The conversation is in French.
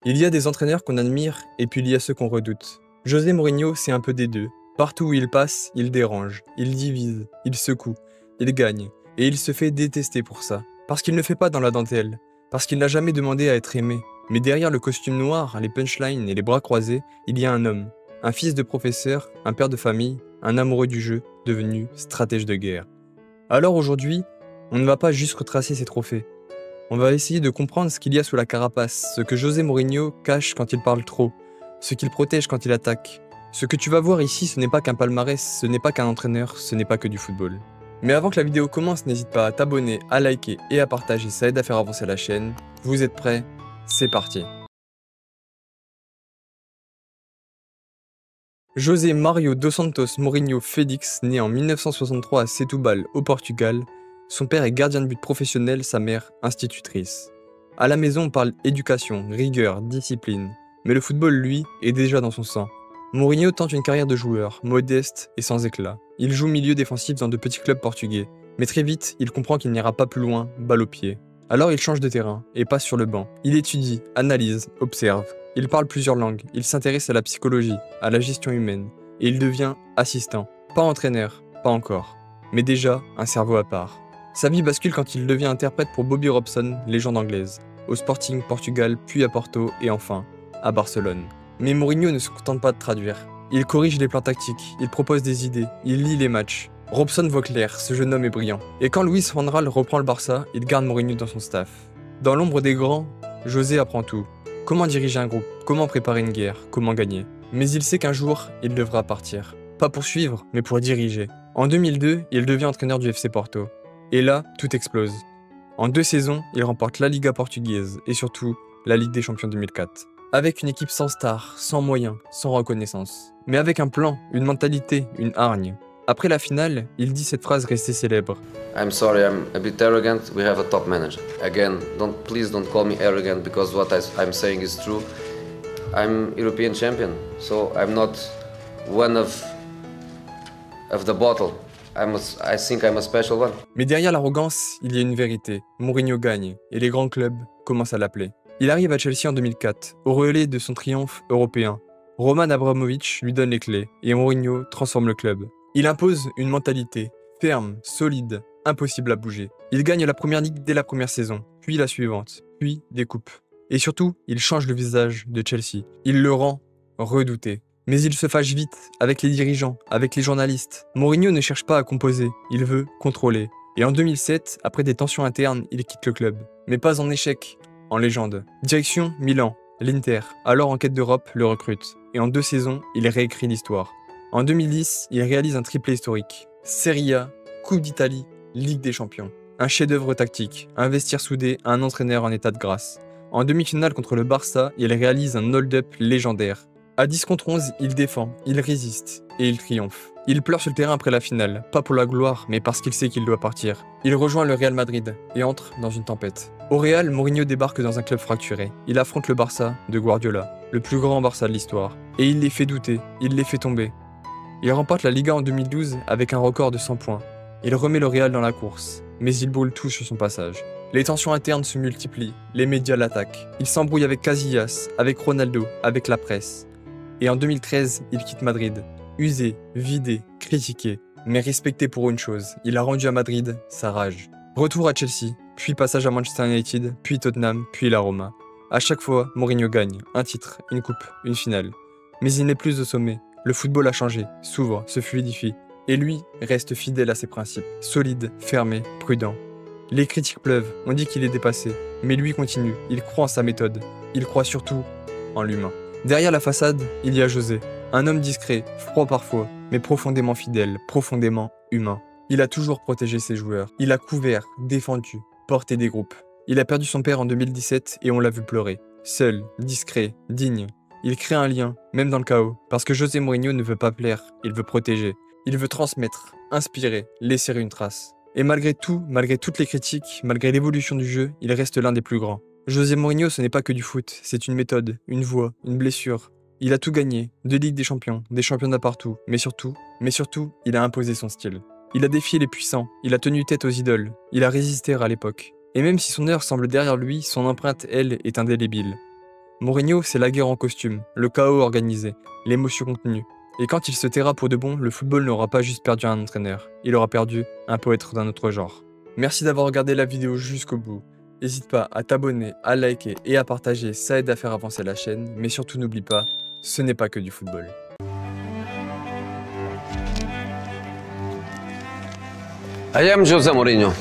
Il y a des entraîneurs qu'on admire et puis il y a ceux qu'on redoute. José Mourinho, c'est un peu des deux. Partout où il passe, il dérange, il divise, il secoue, il gagne. Et il se fait détester pour ça. Parce qu'il ne fait pas dans la dentelle. Parce qu'il n'a jamais demandé à être aimé. Mais derrière le costume noir, les punchlines et les bras croisés, il y a un homme. Un fils de professeur, un père de famille, un amoureux du jeu, devenu stratège de guerre. Alors aujourd'hui, on ne va pas juste retracer ses trophées. On va essayer de comprendre ce qu'il y a sous la carapace, ce que José Mourinho cache quand il parle trop, ce qu'il protège quand il attaque. Ce que tu vas voir ici, ce n'est pas qu'un palmarès, ce n'est pas qu'un entraîneur, ce n'est pas que du football. Mais avant que la vidéo commence, n'hésite pas à t'abonner, à liker et à partager, ça aide à faire avancer la chaîne. Vous êtes prêts? C'est parti. José Mário dos Santos Mourinho Félix, né en 1963 à Setúbal, au Portugal. Son père est gardien de but professionnel, sa mère institutrice. À la maison, on parle éducation, rigueur, discipline. Mais le football, lui, est déjà dans son sang. Mourinho tente une carrière de joueur, modeste et sans éclat. Il joue milieu défensif dans de petits clubs portugais. Mais très vite, il comprend qu'il n'ira pas plus loin, balle au pied. Alors il change de terrain et passe sur le banc. Il étudie, analyse, observe. Il parle plusieurs langues, il s'intéresse à la psychologie, à la gestion humaine. Et il devient assistant. Pas entraîneur, pas encore. Mais déjà, un cerveau à part. Sa vie bascule quand il devient interprète pour Bobby Robson, légende anglaise, au Sporting Portugal, puis à Porto et enfin à Barcelone. Mais Mourinho ne se contente pas de traduire. Il corrige les plans tactiques, il propose des idées, il lit les matchs. Robson voit clair, ce jeune homme est brillant. Et quand Luis van Gaal reprend le Barça, il garde Mourinho dans son staff. Dans l'ombre des grands, José apprend tout. Comment diriger un groupe, comment préparer une guerre, comment gagner. Mais il sait qu'un jour, il devra partir. Pas pour suivre, mais pour diriger. En 2002, il devient entraîneur du FC Porto. Et là, tout explose. En 2 saisons, il remporte la Liga portugaise et surtout la Ligue des Champions 2004. Avec une équipe sans stars, sans moyens, sans reconnaissance. Mais avec un plan, une mentalité, une hargne. Après la finale, il dit cette phrase restée célèbre. I'm sorry, I'm a bit arrogant. We have a top manager. Again, please don't call me arrogant because what I'm saying is true. I'm European champion, so I'm not one of the bottle. I think I'm a special one. Mais derrière l'arrogance, il y a une vérité. Mourinho gagne, et les grands clubs commencent à l'appeler. Il arrive à Chelsea en 2004, au relais de son triomphe européen. Roman Abramovich lui donne les clés, et Mourinho transforme le club. Il impose une mentalité ferme, solide, impossible à bouger. Il gagne la première ligue dès la première saison, puis la suivante, puis des coupes. Et surtout, il change le visage de Chelsea. Il le rend redouté. Mais il se fâche vite avec les dirigeants, avec les journalistes. Mourinho ne cherche pas à composer, il veut contrôler. Et en 2007, après des tensions internes, il quitte le club. Mais pas en échec, en légende. Direction Milan, l'Inter, alors en quête d'Europe, le recrute. Et en 2 saisons, il réécrit l'histoire. En 2010, il réalise un triplé historique. Serie A, Coupe d'Italie, Ligue des Champions. Un chef-d'œuvre tactique, un vestiaire soudé, un entraîneur en état de grâce. En demi-finale contre le Barça, il réalise un hold-up légendaire. À 10 contre 11, il défend, il résiste et il triomphe. Il pleure sur le terrain après la finale, pas pour la gloire, mais parce qu'il sait qu'il doit partir. Il rejoint le Real Madrid et entre dans une tempête. Au Real, Mourinho débarque dans un club fracturé. Il affronte le Barça de Guardiola, le plus grand Barça de l'histoire. Et il les fait douter, il les fait tomber. Il remporte la Liga en 2012 avec un record de 100 points. Il remet le Real dans la course, mais il brûle tout sur son passage. Les tensions internes se multiplient, les médias l'attaquent. Il s'embrouille avec Casillas, avec Ronaldo, avec la presse. Et en 2013, il quitte Madrid. Usé, vidé, critiqué, mais respecté pour une chose. Il a rendu à Madrid sa rage. Retour à Chelsea, puis passage à Manchester United, puis Tottenham, puis la Roma. À chaque fois, Mourinho gagne. Un titre, une coupe, une finale. Mais il n'est plus au sommet. Le football a changé, s'ouvre, se fluidifie. Et lui reste fidèle à ses principes. Solide, fermé, prudent. Les critiques pleuvent, on dit qu'il est dépassé. Mais lui continue, il croit en sa méthode. Il croit surtout en l'humain. Derrière la façade, il y a José, un homme discret, froid parfois, mais profondément fidèle, profondément humain. Il a toujours protégé ses joueurs, il a couvert, défendu, porté des groupes. Il a perdu son père en 2017 et on l'a vu pleurer. Seul, discret, digne, il crée un lien, même dans le chaos, parce que José Mourinho ne veut pas plaire, il veut protéger. Il veut transmettre, inspirer, laisser une trace. Et malgré tout, malgré toutes les critiques, malgré l'évolution du jeu, il reste l'un des plus grands. José Mourinho, ce n'est pas que du foot, c'est une méthode, une voix, une blessure. Il a tout gagné, 2 Ligues des Champions, des championnats partout, mais surtout, il a imposé son style. Il a défié les puissants, il a tenu tête aux idoles, il a résisté à l'époque. Et même si son heure semble derrière lui, son empreinte, elle, est indélébile. Mourinho, c'est la guerre en costume, le chaos organisé, l'émotion contenue. Et quand il se taira pour de bon, le football n'aura pas juste perdu un entraîneur, il aura perdu un poète d'un autre genre. Merci d'avoir regardé la vidéo jusqu'au bout. N'hésite pas à t'abonner, à liker et à partager, ça aide à faire avancer la chaîne, mais surtout n'oublie pas, ce n'est pas que du football. I am Jose Mourinho.